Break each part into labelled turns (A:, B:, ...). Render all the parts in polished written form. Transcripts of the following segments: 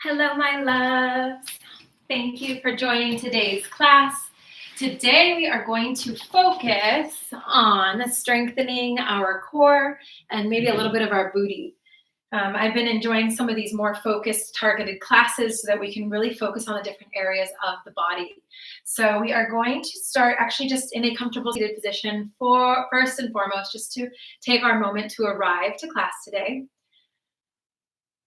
A: Hello, my loves. Thank you for joining today's class. Today, we are going to focus on strengthening our core and maybe a little bit of our booty. I've been enjoying some of these more focused, targeted classes so that we can really focus on the different areas of the body. So we are going to start actually just in a comfortable seated position for first and foremost, just to take our moment to arrive to class today.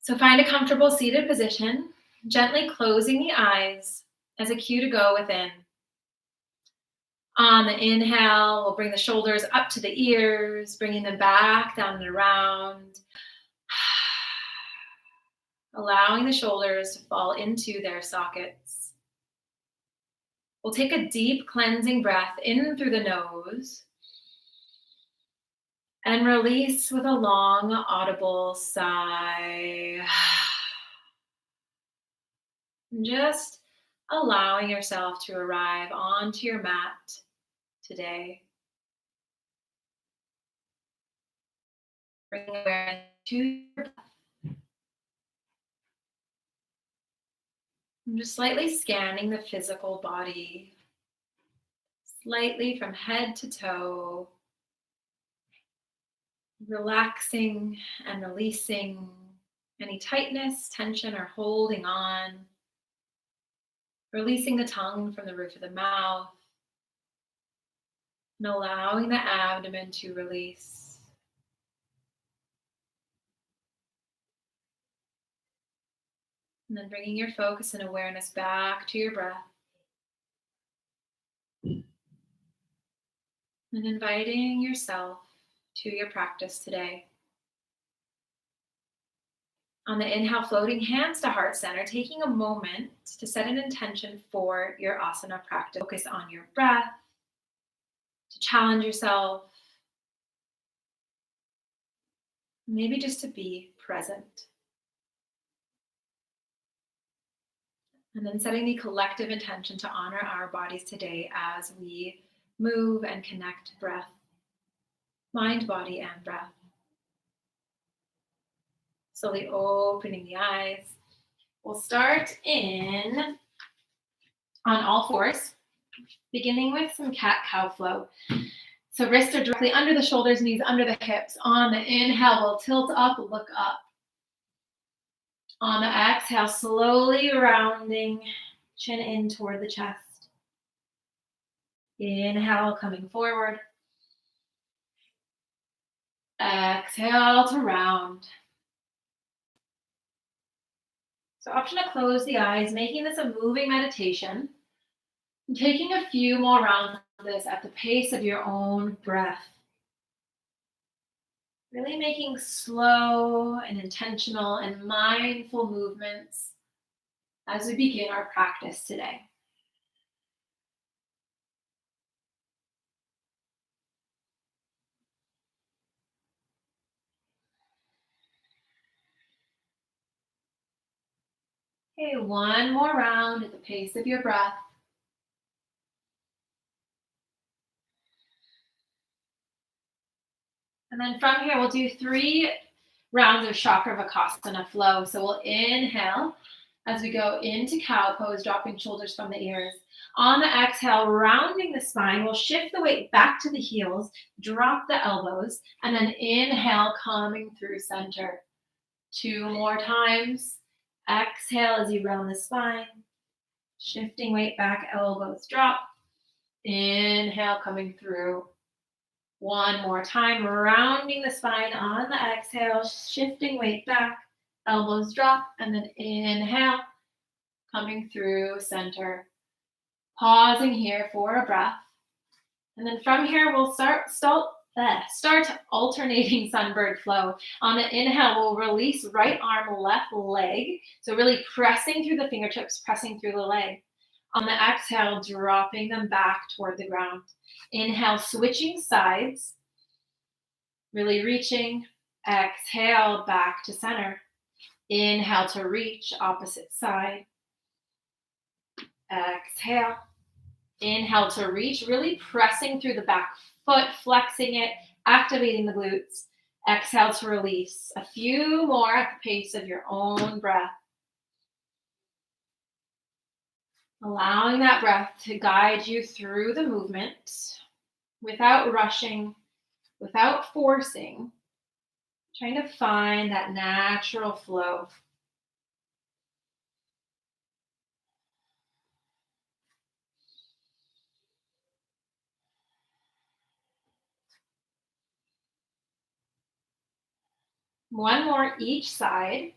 A: So find a comfortable seated position, gently closing the eyes as a cue to go within. On the inhale, we'll bring the shoulders up to the ears, bringing them back down and around. Allowing the shoulders to fall into their sockets. We'll take a deep cleansing breath in through the nose and release with a long, audible sigh. Just allowing yourself to arrive onto your mat today. Bring awareness to your breath. I'm just slightly scanning the physical body, slightly from head to toe, relaxing and releasing any tightness, tension, or holding on. Releasing the tongue from the roof of the mouth and allowing the abdomen to release. And then bringing your focus and awareness back to your breath. And inviting yourself to your practice today. On the inhale, floating hands to heart center, taking a moment to set an intention for your asana practice. Focus on your breath, to challenge yourself, maybe just to be present. And then setting the collective intention to honor our bodies today as we move and connect breath, mind, body, and breath. Slowly opening the eyes. We'll start on all fours, beginning with some cat-cow flow. So wrists are directly under the shoulders, knees under the hips. On the inhale, we'll tilt up, look up. On the exhale, slowly rounding, chin in toward the chest. Inhale, coming forward. Exhale to round. So option to close the eyes, making this a moving meditation. And taking a few more rounds of this at the pace of your own breath. Really making slow and intentional and mindful movements as we begin our practice today. Okay, one more round at the pace of your breath. And then from here, we'll do 3 rounds of Chakravarkasana flow. So we'll inhale as we go into cow pose, dropping shoulders from the ears. On the exhale, rounding the spine, we'll shift the weight back to the heels, drop the elbows, and then inhale, coming through center. 2 more times. Exhale as you round the spine, shifting weight back, elbows drop. Inhale, coming through. 1 more time, rounding the spine on the exhale, shifting weight back, elbows drop, and then inhale, coming through center. Pausing here for a breath. And then from here, we'll start alternating sunbird flow. On the inhale, we'll release right arm, left leg. So really pressing through the fingertips, pressing through the leg. On the exhale, dropping them back toward the ground. Inhale, switching sides. Really reaching. Exhale, back to center. Inhale to reach, opposite side. Exhale. Inhale to reach, really pressing through the back foot, flexing it, activating the glutes. Exhale to release. A few more at the pace of your own breath. Allowing that breath to guide you through the movement without rushing, without forcing, trying to find that natural flow. One more each side.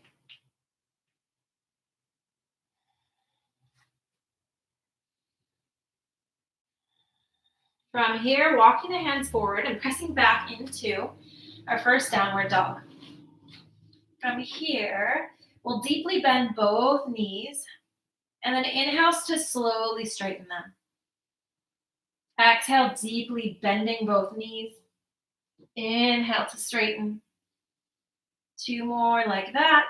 A: From here, walking the hands forward and pressing back into our first downward dog. From here, we'll deeply bend both knees and then inhale to slowly straighten them. Exhale, deeply bending both knees. Inhale to straighten. 2 more like that.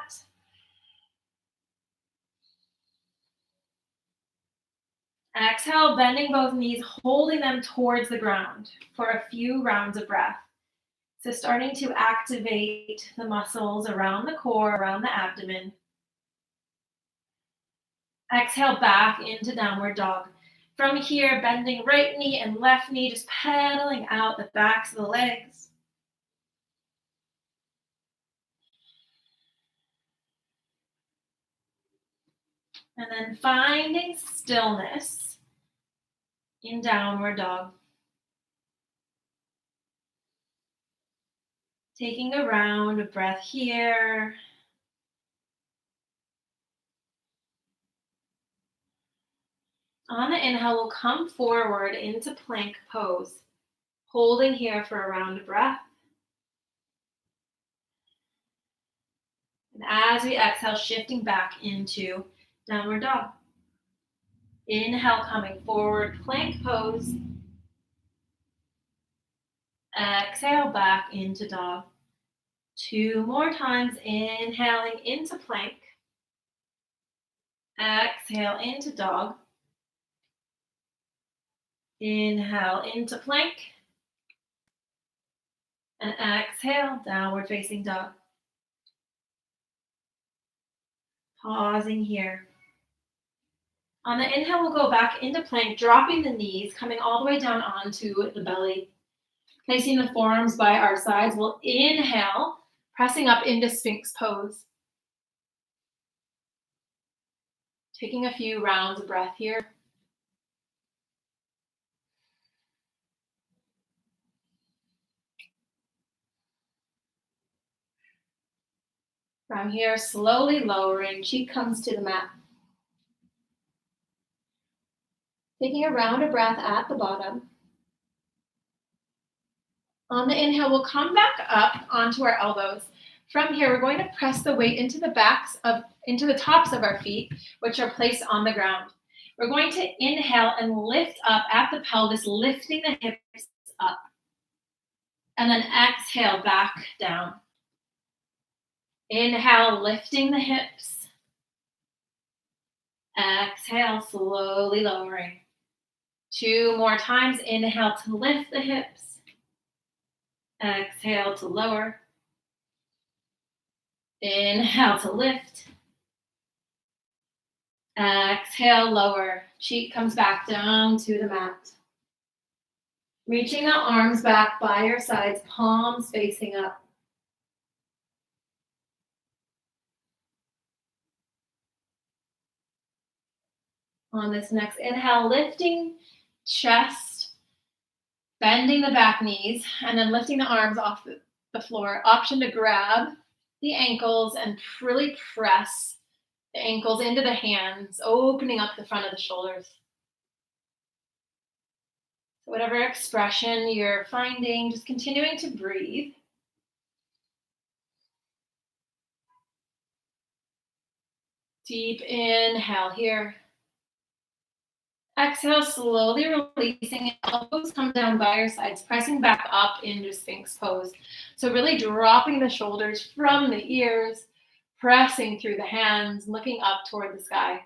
A: Exhale, bending both knees, holding them towards the ground for a few rounds of breath. So starting to activate the muscles around the core, around the abdomen. Exhale back into downward dog. From here, bending right knee and left knee, just pedaling out the backs of the legs. And then finding stillness in downward dog. Taking a round of breath here. On the inhale, we'll come forward into plank pose, holding here for a round of breath. And as we exhale, shifting back into downward dog. Inhale, coming forward, plank pose. Exhale, back into dog. 2 more times, inhaling into plank. Exhale into dog. Inhale into plank. And exhale, downward facing dog. Pausing here. On the inhale, we'll go back into plank, dropping the knees, coming all the way down onto the belly. Placing the forearms by our sides, we'll inhale, pressing up into Sphinx pose. Taking a few rounds of breath here. From here, slowly lowering, cheek comes to the mat. Taking a round of breath at the bottom. On the inhale, we'll come back up onto our elbows. From here, we're going to press the weight into the tops of our feet, which are placed on the ground. We're going to inhale and lift up at the pelvis, lifting the hips up. And then exhale back down. Inhale, lifting the hips. Exhale, slowly lowering. 2 more times. Inhale to lift the hips. Exhale to lower. Inhale to lift. Exhale, lower. Cheek comes back down to the mat. Reaching the arms back by your sides, palms facing up. On this next inhale, lifting chest, bending the back knees, and then lifting the arms off the floor. Option to grab the ankles and really press the ankles into the hands, opening up the front of the shoulders. Whatever expression you're finding, just continuing to breathe. Deep inhale here. Exhale, slowly releasing. Elbows come down by your sides, pressing back up into Sphinx pose. So really dropping the shoulders from the ears, pressing through the hands, looking up toward the sky.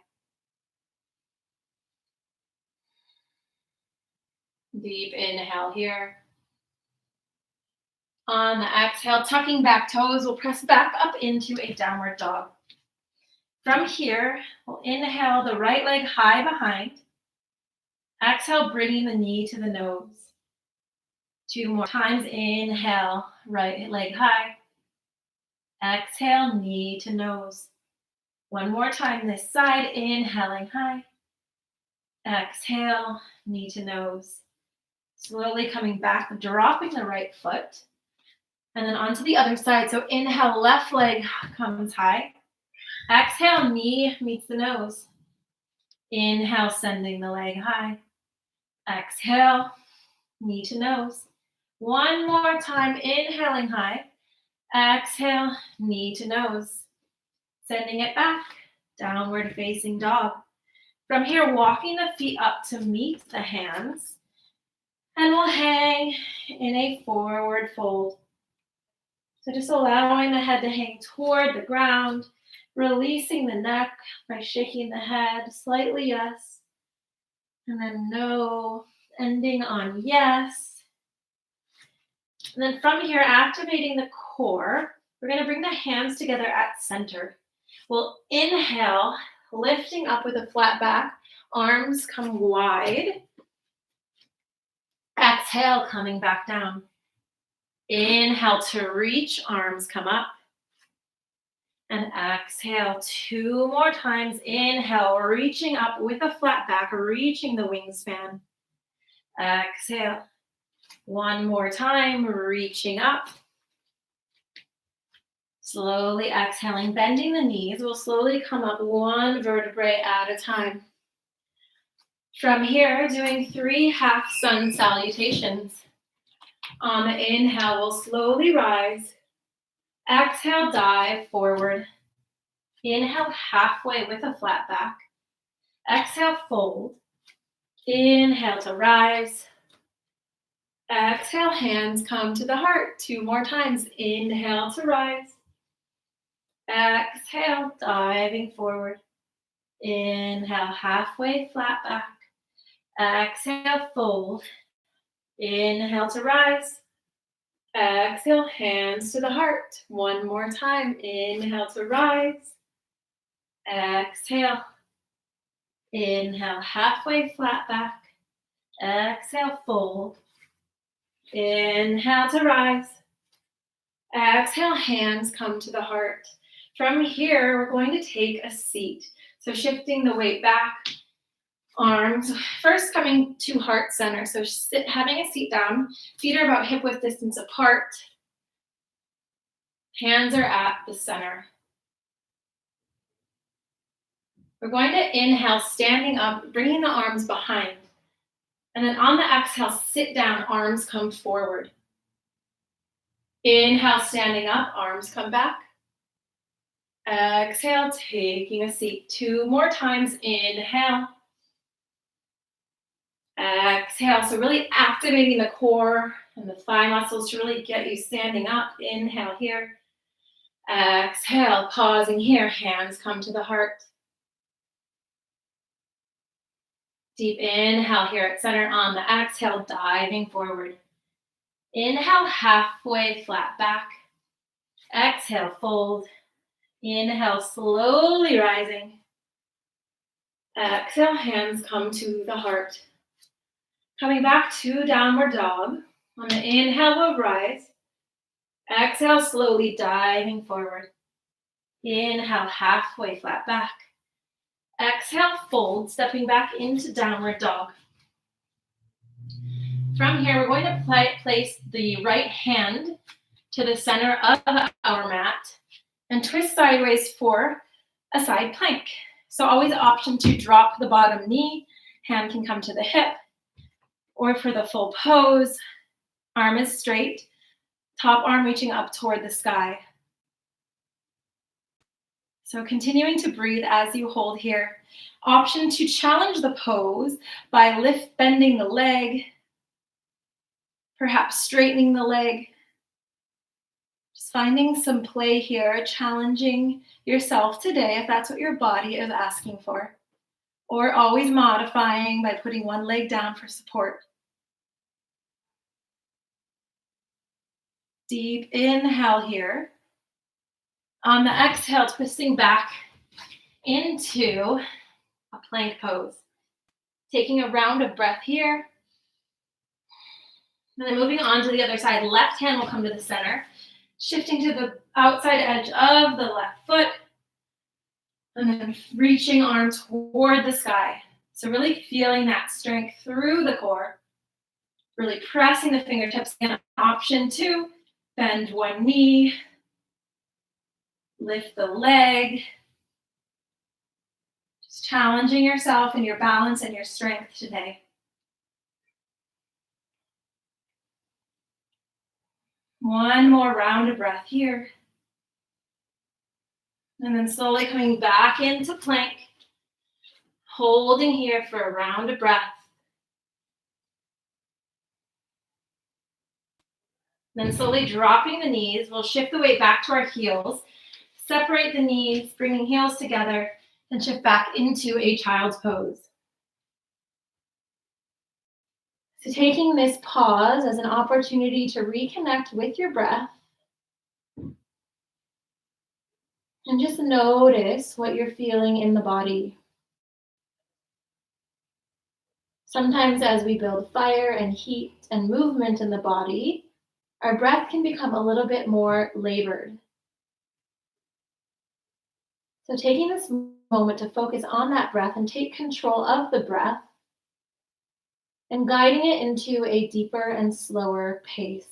A: Deep inhale here. On the exhale, tucking back toes, we'll press back up into a downward dog. From here, we'll inhale the right leg high behind. Exhale, bringing the knee to the nose. 2 more times. Inhale, right leg high. Exhale, knee to nose. 1 more time this side. Inhaling high. Exhale, knee to nose. Slowly coming back, dropping the right foot. And then onto the other side. So inhale, left leg comes high. Exhale, knee meets the nose. Inhale, sending the leg high. Exhale, knee to nose. 1 more time, inhaling high. Exhale, knee to nose. Sending it back, downward facing dog. From here, walking the feet up to meet the hands. And we'll hang in a forward fold. So just allowing the head to hang toward the ground, releasing the neck by shaking the head slightly, yes. And then no, ending on yes. And then from here, activating the core, we're going to bring the hands together at center. We'll inhale, lifting up with a flat back, arms come wide. Exhale, coming back down. Inhale to reach, arms come up. And exhale 2 more times. Inhale, reaching up with a flat back, reaching the wingspan. Exhale. 1 more time, reaching up. Slowly exhaling, bending the knees. We'll slowly come up 1 vertebrae at a time. From here, doing 3 half sun salutations. On the inhale, we'll slowly rise. Exhale, dive forward. Inhale, halfway with a flat back. Exhale, fold. Inhale to rise. Exhale, hands come to the heart. 2 more times. Inhale to rise. Exhale, diving forward. Inhale, halfway, flat back. Exhale, fold. Inhale to rise. Exhale, hands to the heart. 1 more time. Inhale to rise. Exhale. Inhale, halfway, flat back. Exhale, fold. Inhale to rise. Exhale, hands come to the heart. From here, we're going to take a seat. So shifting the weight back, arms first coming to heart center. So having a seat down, feet are about hip width distance apart. Hands are at the center. We're going to inhale, standing up, bringing the arms behind. And then on the exhale, sit down, arms come forward. Inhale, standing up, arms come back. Exhale, taking a seat. 2 more times. Inhale. Exhale. So really activating the core and the thigh muscles to really get you standing up. Inhale here. Exhale, pausing here. Hands come to the heart. Deep inhale here at center. On the exhale, diving forward. Inhale, halfway, flat back. Exhale, fold. Inhale, slowly rising. Exhale, hands come to the heart. Coming back to downward dog. On the inhale, we'll rise. Exhale, slowly diving forward. Inhale, halfway, flat back. Exhale, fold, stepping back into downward dog. From here, we're going to place the right hand to the center of our mat and twist sideways for a side plank. So always an option to drop the bottom knee, hand can come to the hip, or for the full pose, arm is straight, top arm reaching up toward the sky. So continuing to breathe as you hold here. Option to challenge the pose by bending the leg, perhaps straightening the leg. Just finding some play here, challenging yourself today if that's what your body is asking for. Or always modifying by putting one leg down for support. Deep inhale here. On the exhale, twisting back into a plank pose. Taking a round of breath here. And then moving on to the other side, left hand will come to the center, shifting to the outside edge of the left foot, and then reaching arm toward the sky. So really feeling that strength through the core, really pressing the fingertips in. Option 2, bend one knee, lift the leg, just challenging yourself and your balance and your strength today. One more round of breath here. And then slowly coming back into plank, holding here for a round of breath. Then slowly dropping the knees, we'll shift the weight back to our heels, separate the knees, bringing heels together, and shift back into a child's pose. So taking this pause as an opportunity to reconnect with your breath, and just notice what you're feeling in the body. Sometimes as we build fire and heat and movement in the body, our breath can become a little bit more labored. So taking this moment to focus on that breath and take control of the breath and guiding it into a deeper and slower pace.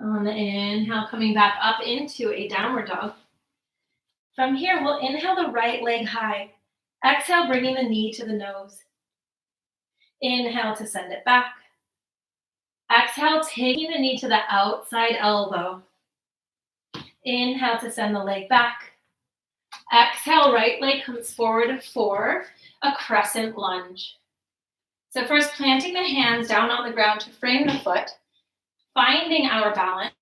A: On the inhale, coming back up into a downward dog. From here, we'll inhale the right leg high. Exhale, bringing the knee to the nose. Inhale to send it back. Exhale, taking the knee to the outside elbow. Inhale to send the leg back. Exhale, right leg comes forward for a crescent lunge. So first, planting the hands down on the ground to frame the foot, finding our balance,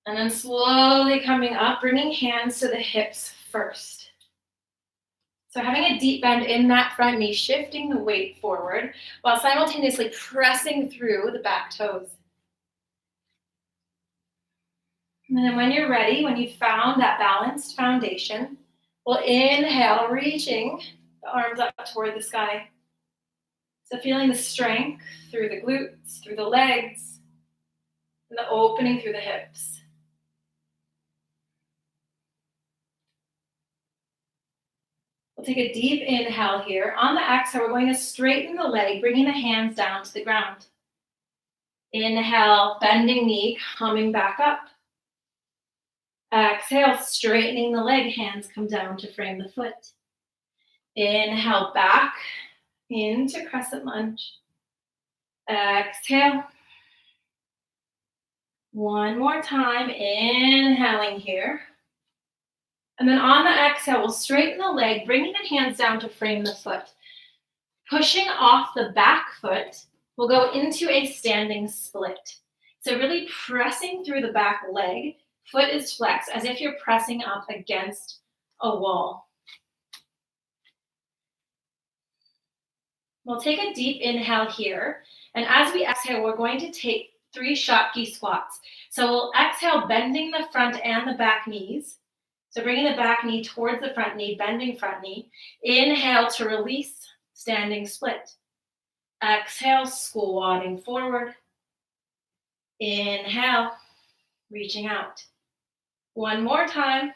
A: and then slowly coming up, bringing hands to the hips first. So having a deep bend in that front knee, shifting the weight forward while simultaneously pressing through the back toes. And then when you're ready, when you've found that balanced foundation, we'll inhale, reaching the arms up toward the sky. So feeling the strength through the glutes, through the legs, and the opening through the hips. We'll take a deep inhale here. On the exhale, we're going to straighten the leg, bringing the hands down to the ground. Inhale, bending knee, coming back up. Exhale, straightening the leg, hands come down to frame the foot. Inhale, back into crescent lunge. Exhale. One more time, inhaling here. And then on the exhale, we'll straighten the leg, bringing the hands down to frame the foot. Pushing off the back foot, we'll go into a standing split. So really pressing through the back leg, foot is flexed as if you're pressing up against a wall. We'll take a deep inhale here. And as we exhale, we're going to take 3 Shakti squats. So we'll exhale, bending the front and the back knees. So bringing the back knee towards the front knee, bending front knee. Inhale to release, standing split. Exhale, squatting forward. Inhale, reaching out. One more time.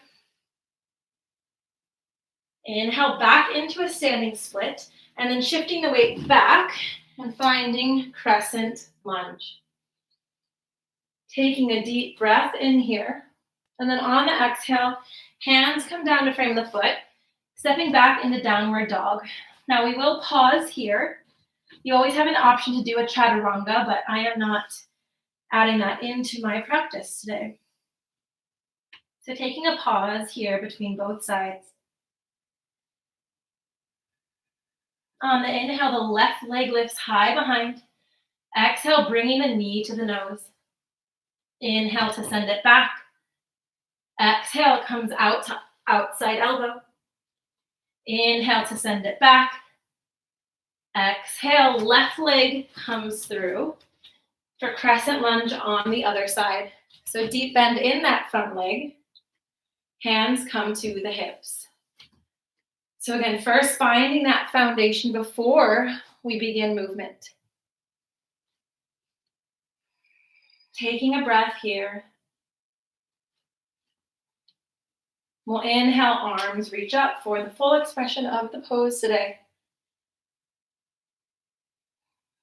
A: Inhale, back into a standing split, and then shifting the weight back and finding crescent lunge. Taking a deep breath in here, and then on the exhale, hands come down to frame the foot, stepping back into downward dog. Now we will pause here. You always have an option to do a chaturanga, but I am not adding that into my practice today. So taking a pause here between both sides. On the inhale, the left leg lifts high behind. Exhale, bringing the knee to the nose. Inhale to send it back. Exhale, it comes out to outside elbow. Inhale to send it back. Exhale, left leg comes through for crescent lunge on the other side. So deep bend in that front leg. Hands come to the hips. So again, first finding that foundation before we begin movement. Taking a breath here. We'll inhale, arms reach up for the full expression of the pose today.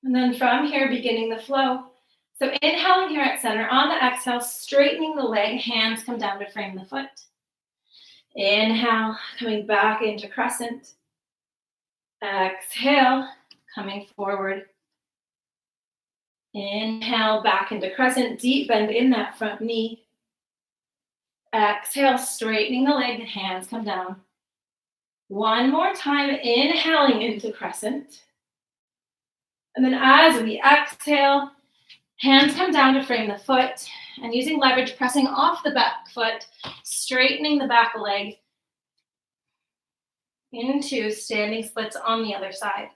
A: And then from here, beginning the flow. So inhaling here at center, on the exhale, straightening the leg, hands come down to frame the foot. Inhale, coming back into crescent. Exhale, coming forward. Inhale, back into crescent, deep bend in that front knee. Exhale, straightening the leg, the hands come down. One more time, inhaling into crescent. And then as we exhale, hands come down to frame the foot, and using leverage, pressing off the back foot, straightening the back leg into standing splits on the other side.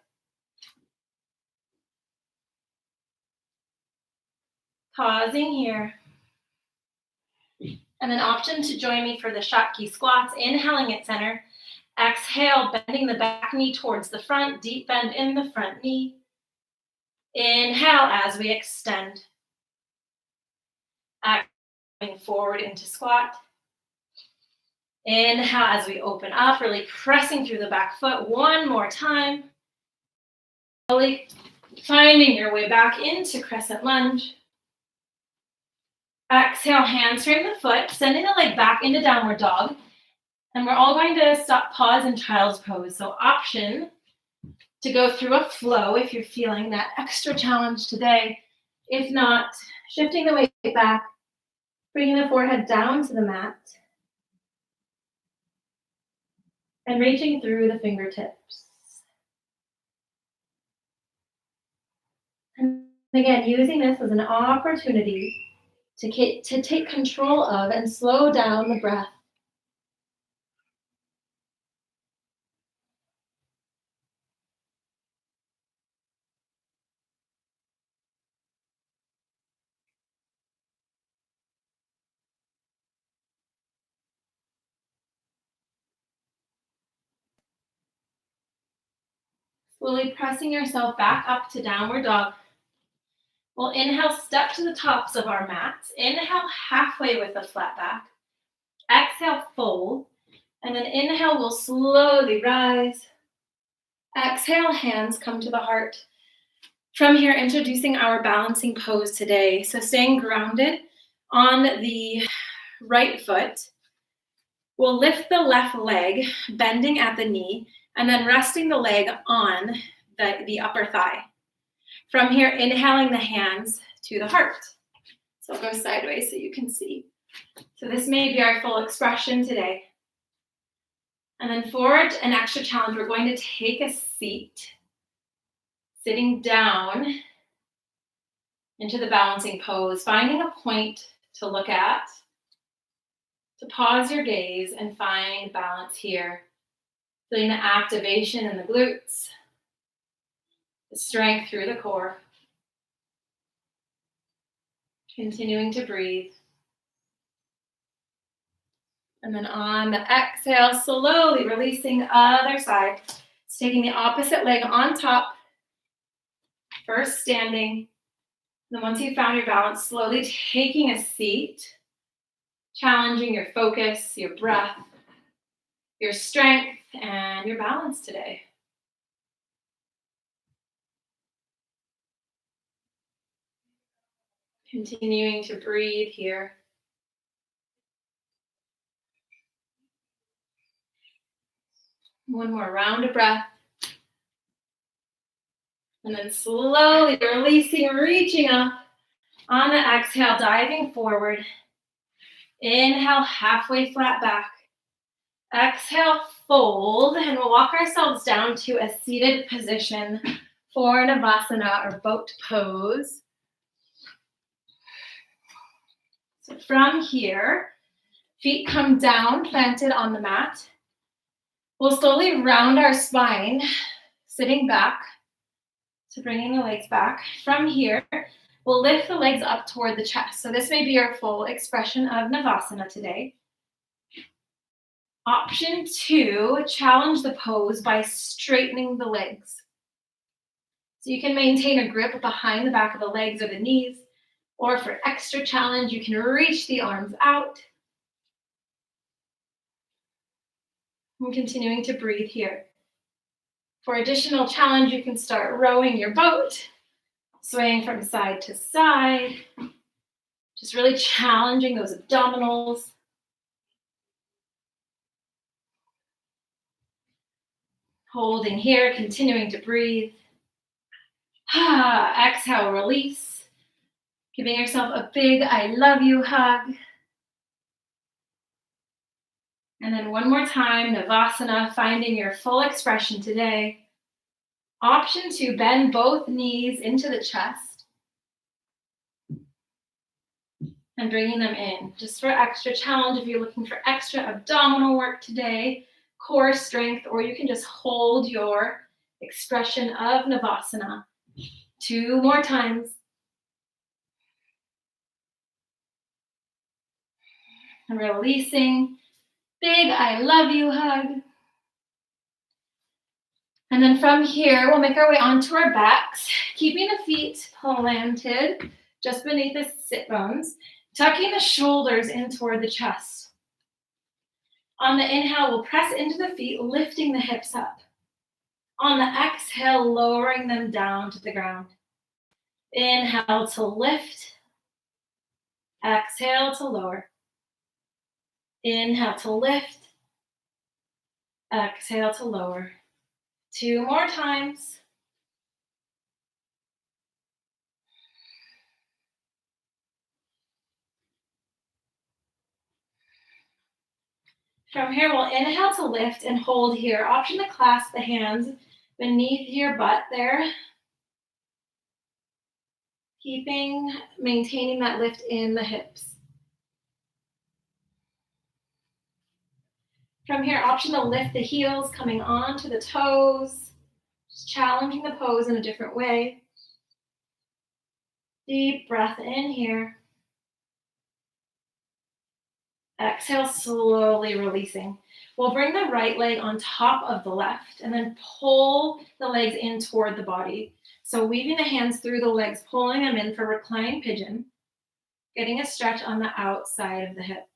A: Pausing here. And then option to join me for the Shakti squats, inhaling at center. Exhale, bending the back knee towards the front, deep bend in the front knee. Inhale as we extend. Coming forward into squat. Inhale as we open up, really pressing through the back foot. One more time. Really finding your way back into crescent lunge. Exhale, hands frame the foot, sending the leg back into downward dog. And we're all going to stop, pause in child's pose. So option to go through a flow if you're feeling that extra challenge today. If not, shifting the weight back, bringing the forehead down to the mat, and reaching through the fingertips. And again, using this as an opportunity to take control of and slow down the breath. Slowly pressing yourself back up to downward dog. We'll inhale, step to the tops of our mats. Inhale, halfway with a flat back. Exhale, fold. And then inhale, we'll slowly rise. Exhale, hands come to the heart. From here, introducing our balancing pose today. So staying grounded on the right foot. We'll lift the left leg, bending at the knee, and then resting the leg on the upper thigh. From here, inhaling the hands to the heart. So I'll go sideways so you can see. So this may be our full expression today. And then for an extra challenge, we're going to take a seat, sitting down into the balancing pose, finding a point to look at, to pause your gaze and find balance here. Feeling the activation in the glutes, the strength through the core. Continuing to breathe. And then on the exhale, slowly releasing other side. So taking the opposite leg on top. First standing. Then once you've found your balance, slowly taking a seat. Challenging your focus, your breath, your strength, and your balance today. Continuing to breathe here. One more round of breath. And then slowly releasing, reaching up. On the exhale, diving forward. Inhale, halfway flat back. Exhale, fold, and we'll walk ourselves down to a seated position for Navasana or boat pose. So from here, Feet come down, planted on the mat. We'll slowly round our spine, sitting back. So bringing the legs back. From here, we'll lift the legs up toward the chest. So this may be our full expression of Navasana today. Option 2, challenge the pose by straightening the legs. So you can maintain a grip behind the back of the legs or the knees, or for extra challenge, you can reach the arms out. And continuing to breathe here. For additional challenge, you can start rowing your boat, swaying from side to side, just really challenging those abdominals. Holding here, continuing to breathe. Exhale, release. Giving yourself a big I love you hug. And then one more time, Navasana, finding your full expression today. Option 2, bend both knees into the chest. And bringing them in. Just for extra challenge, if you're looking for extra abdominal work today, core strength, or you can just hold your expression of Navasana. 2 more times. And releasing. Big I love you hug. And then from here, we'll make our way onto our backs, keeping the feet planted just beneath the sit bones, tucking the shoulders in toward the chest. On the inhale, we'll press into the feet, lifting the hips up. On the exhale, lowering them down to the ground. Inhale to lift. Exhale to lower. Inhale to lift. Exhale to lower. 2 more times. From here, we'll inhale to lift and hold here. Option to clasp the hands beneath your butt there. Maintaining that lift in the hips. From here, option to lift the heels, coming onto the toes. Just challenging the pose in a different way. Deep breath in here. Exhale, slowly releasing. We'll bring the right leg on top of the left and then pull the legs in toward the body. So weaving the hands through the legs, pulling them in for reclining pigeon, getting a stretch on the outside of the hip.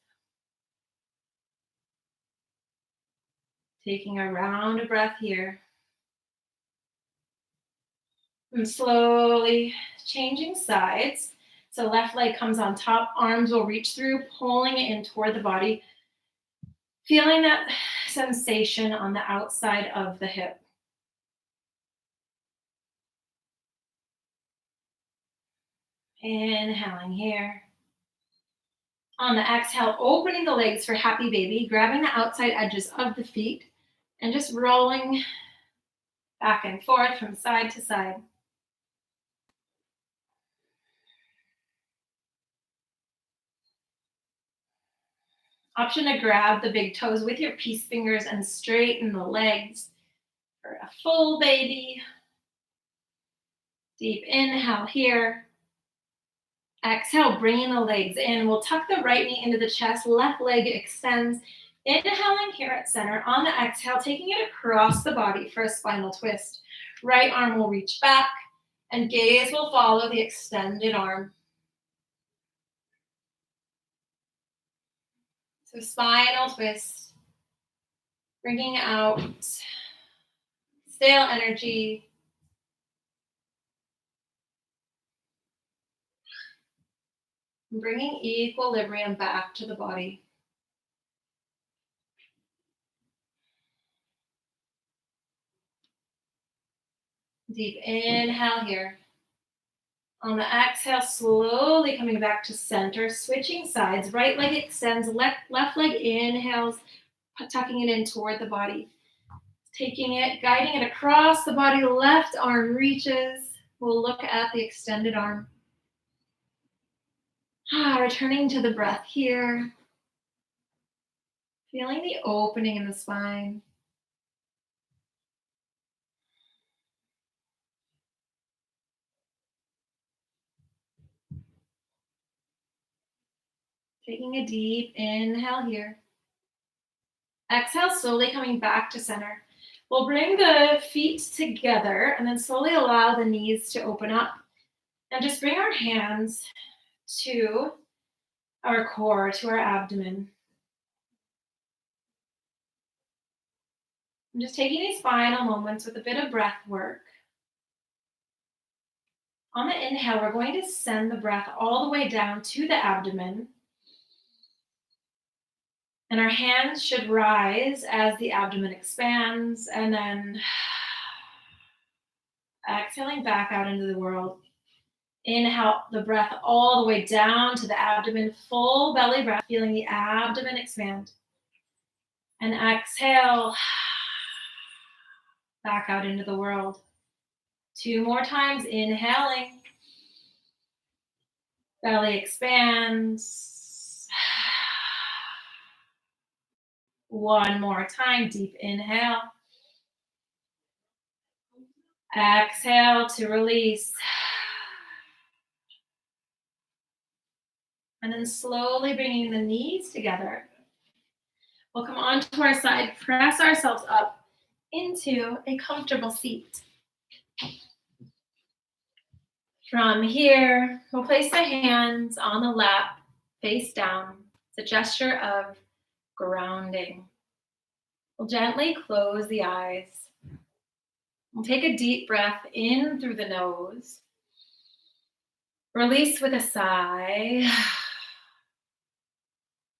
A: Taking a round breath here. And slowly changing sides. So left leg comes on top, arms will reach through, pulling it in toward the body. Feeling that sensation on the outside of the hip. Inhaling here. On the exhale, opening the legs for happy baby, grabbing the outside edges of the feet and just rolling back and forth from side to side. Option to grab the big toes with your peace fingers and straighten the legs for a full baby. Deep inhale here. Exhale, bringing the legs in. We'll tuck the right knee into the chest, left leg extends. Inhaling here at center. On the exhale, taking it across the body for a spinal twist. Right arm will reach back and gaze will follow the extended arm. So spinal twist, bringing out stale energy. Bringing equilibrium back to the body. Deep inhale here. On the exhale, slowly coming back to center, switching sides. Right leg extends, left leg inhales, tucking it in toward the body. Taking it, guiding it across the body, left arm reaches. We'll look at the extended arm. Returning to the breath here. Feeling the opening in the spine. Taking a deep inhale here. Exhale, slowly coming back to center. We'll bring the feet together and then slowly allow the knees to open up. And just bring our hands to our core, to our abdomen. I'm just taking these final moments with a bit of breath work. On the inhale, we're going to send the breath all the way down to the abdomen. And our hands should rise as the abdomen expands, and then exhaling back out into the world. Inhale the breath all the way down to the abdomen, full belly breath, feeling the abdomen expand. And exhale back out into the world. 2 more times, inhaling. Belly expands. 1 more time, deep inhale. Exhale to release. And then slowly bringing the knees together. We'll come onto our side, press ourselves up into a comfortable seat. From here, we'll place the hands on the lap, face down. It's a gesture of grounding. We'll gently close the eyes. We'll take a deep breath in through the nose. Release with a sigh.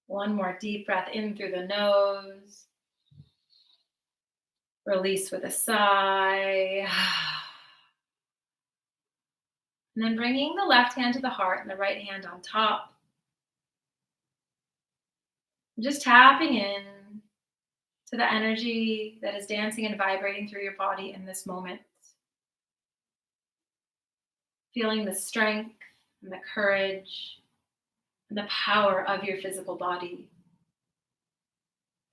A: 1 more deep breath in through the nose. Release with a sigh. And then bringing the left hand to the heart and the right hand on top. Just tapping in to the energy that is dancing and vibrating through your body in this moment. Feeling the strength and the courage and the power of your physical body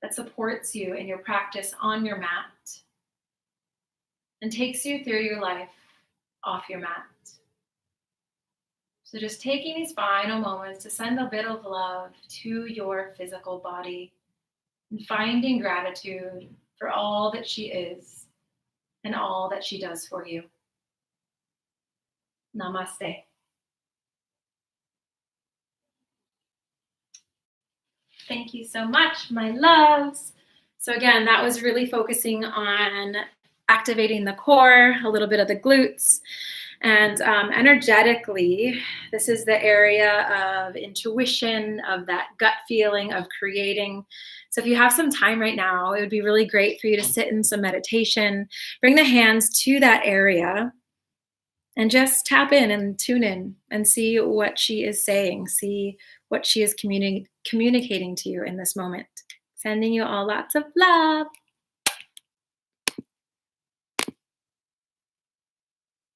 A: that supports you in your practice on your mat and takes you through your life off your mat. So just taking these final moments to send a bit of love to your physical body and finding gratitude for all that she is and all that she does for you. Namaste. Thank you so much, my loves. So again, that was really focusing on activating the core, a little bit of the glutes. And energetically, this is the area of intuition, of that gut feeling, of creating. So if you have some time right now, it would be really great for you to sit in some meditation, bring the hands to that area, and just tap in and tune in and see what she is saying, see what she is communicating to you in this moment. Sending you all lots of love.